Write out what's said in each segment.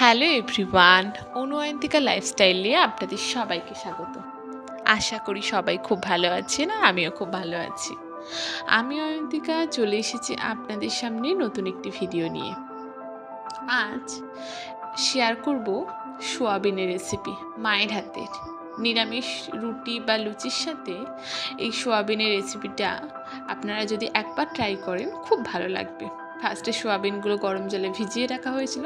Hello everyone, অনুয়ন্তিকা লাইফস্টাইলে আপনাদের সবাইকে স্বাগত। আশা করি সবাই খুব ভালো আছেন আর আমিও খুব ভালো আছি। আমি অয়ন্তিকা চলে এসেছি আপনাদের সামনে নতুন একটি ভিডিও নিয়ে। আজ শেয়ার করব সোয়াবিনের রেসিপি, মায়ের হাতের। নিরামিষ রুটি বা লুচির সাথে এই সোয়াবিনের রেসিপিটা আপনারা যদি একবার ট্রাই করেন খুব ভালো লাগবে। ফার্স্টে সোয়াবিনগুলো গরম জলে ভিজিয়ে রাখা হয়েছিল,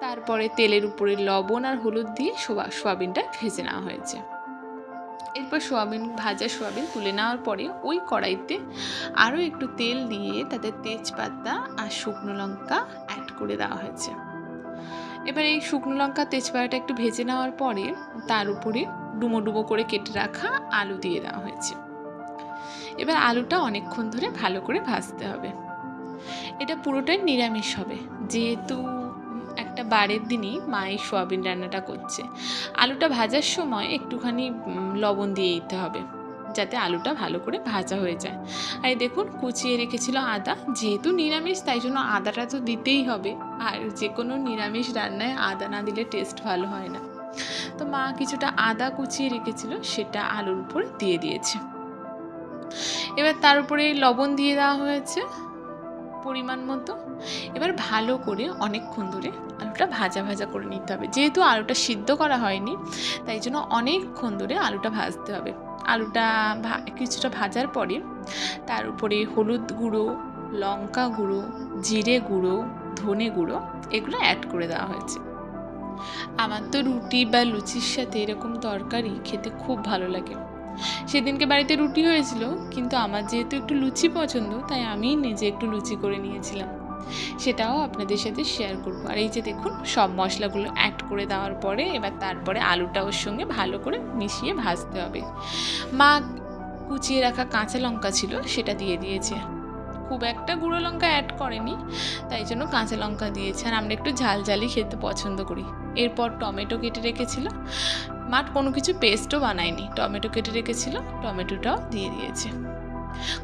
তারপরে তেলের উপরে লবণ আর হলুদ দিয়ে সোয়াবিনটা ভেজে নেওয়া হয়েছে। এরপর ভাজা সোয়াবিন তুলে নেওয়ার পরে ওই কড়াইতে আরও একটু তেল দিয়ে তাতে তেজপাতা আর শুকনো লঙ্কা অ্যাড করে দেওয়া হয়েছে। এবার এই শুকনো লঙ্কা তেজপাতাটা একটু ভেজে নেওয়ার পরে তার উপরে ডুমো ডুমো করে কেটে রাখা আলু দিয়ে দেওয়া হয়েছে। এবার আলুটা অনেকক্ষণ ধরে ভালো করে ভাজতে হবে। এটা পুরোটাই নিরামিষ হবে, যেহেতু একটা বারের দিনই মা এই সোয়াবিন রান্নাটা করছে। আলুটা ভাজার সময় একটুখানি লবণ দিয়ে দিতে হবে, যাতে আলুটা ভালো করে ভাজা হয়ে যায়। আর দেখুন কুচিয়ে রেখেছিল আদা, যেহেতু নিরামিষ তাই জন্য আদাটা তো দিতেই হবে, আর যে কোনো নিরামিষ রান্নায় আদা না দিলে টেস্ট ভালো হয় না। তো মা কিছুটা আদা কুচিয়ে রেখেছিল, সেটা আলুর উপর দিয়ে দিয়েছে। এবার তার উপরে লবণ দিয়ে দেওয়া হয়েছে পরিমাণ মতো। এবার ভালো করে অনেকক্ষণ ধরে আলুটা ভাজা ভাজা করে নিতে হবে। যেহেতু আলুটা সিদ্ধ করা হয়নি তাই জন্য অনেকক্ষণ ধরে আলুটা ভাজতে হবে। আলুটা কিছুটা ভাজার পরে তার উপরে হলুদ গুঁড়ো, লঙ্কা গুঁড়ো, জিরে গুঁড়ো, ধনে গুঁড়ো এগুলো অ্যাড করে দেওয়া হয়েছে। আমার তো রুটি বা লুচির সাথে এরকম তরকারি খেতে খুব ভালো লাগে। সেদিনকে বাড়িতে রুটি হয়েছিল, কিন্তু আমার যেহেতু একটু লুচি পছন্দ তাই আমি নিজে একটু লুচি করে নিয়েছিলাম, সেটাও আপনাদের সাথে শেয়ার করব। আর এই যে দেখুন সব মশলাগুলো অ্যাড করে দেওয়ার পরে এবার তারপরে আলুটা ওর সঙ্গে ভালো করে মিশিয়ে ভাজতে হবে। মা কুচিয়ে রাখা কাঁচা লঙ্কা ছিল সেটা দিয়ে দিয়েছে, খুব একটা গুঁড়ো লঙ্কা অ্যাড করেনি, তাই জন্য কাঁচা লঙ্কা দিয়েছে। আর আমরা একটু ঝাল ঝালই খেতে পছন্দ করি। এরপর টমেটো কেটে রেখেছিল, মা কোনো কিছু পেস্টও বানায়নি, টমেটো কেটে রেখেছিল, টমেটোটাও দিয়ে দিয়েছে।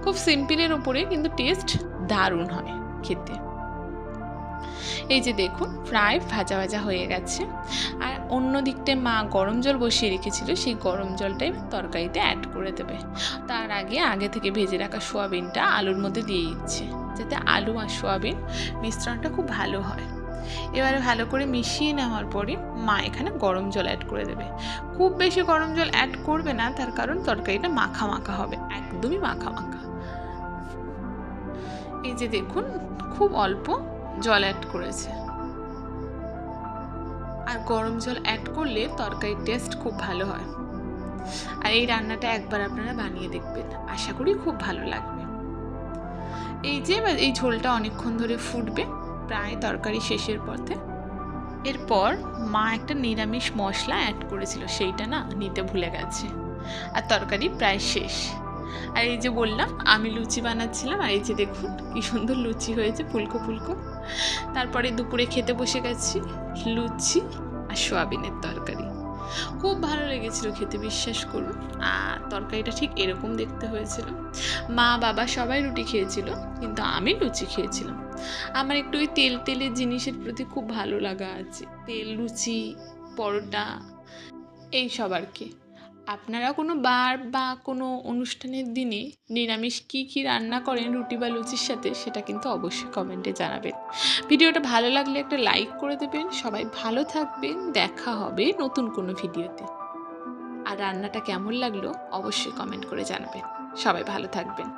খুব সিম্পলের ওপরে কিন্তু টেস্ট দারুণ হয় খেতে। এই যে দেখুন প্রায় ভাজা ভাজা হয়ে গেছে। আর অন্য দিকটায় মা গরম জল বসিয়ে রেখেছিল, সেই গরম জলটাই তরকারিতে অ্যাড করে দেবে। তার আগে থেকে ভেজে রাখা সোয়াবিনটা আলুর মধ্যে দিয়ে দিচ্ছে, যাতে আলু আর সোয়াবিন মিশ্রণটা খুব ভালো হয়। এবারে ভালো করে মিশিয়ে নেওয়ার পরে মা এখানে গরম জল অ্যাড করে দেবে। খুব বেশি গরম জল অ্যাড করবে না, তার কারণ তরকারিটা মাখা মাখা হবে, একদমই মাখা মাখা। এই যে দেখুন খুব অল্প জল অ্যাড করেছে। আর গরম জল অ্যাড করলে তরকারির টেস্ট খুব ভালো হয়। আর এই রান্নাটা একবার আপনারা বানিয়ে দেখবেন, আশা করি খুব ভালো লাগবে। এই যে এই ঝোলটা অনেকক্ষণ ধরে ফুটবে, প্রায় তরকারি শেষের পথে। এরপর মা একটা নিরামিষ মশলা অ্যাড করেছিল, সেইটা না নিতে ভুলে গেছে। আর তরকারি প্রায় শেষ। আর এই যে বললাম আমি লুচি বানাচ্ছিলাম, আর এই যে দেখুন কি সুন্দর লুচি হয়েছে, ফুলকো ফুলকো। তারপরে দুপুরে খেতে বসে গেছি লুচি আর সোয়াবিনের তরকারি। খুব ভালো লেগেছিল খেতে, বিশ্বাস করুন। আর তরকারিটা ঠিক এরকম দেখতে হয়েছিল। মা বাবা সবাই রুটি খেয়েছিল, কিন্তু আমি লুচি খেয়েছিলাম। আমার একটু ওই তেলের জিনিসের প্রতি খুব ভালো লাগা আছে, তেল, লুচি, পরোটা এইসব আর কি। আপনারা কোনো বার বা কোনো অনুষ্ঠানের দিনে নিরামিষ কী রান্না করেন রুটি বা লুচির সাথে, সেটা কিন্তু অবশ্যই কমেন্টে জানাবেন। ভিডিওটা ভালো লাগলে একটা লাইক করে দেবেন। সবাই ভালো থাকবেন, দেখা হবে নতুন কোনো ভিডিওতে। আর রান্নাটা কেমন লাগলো অবশ্যই কমেন্ট করে জানাবেন। সবাই ভালো থাকবেন।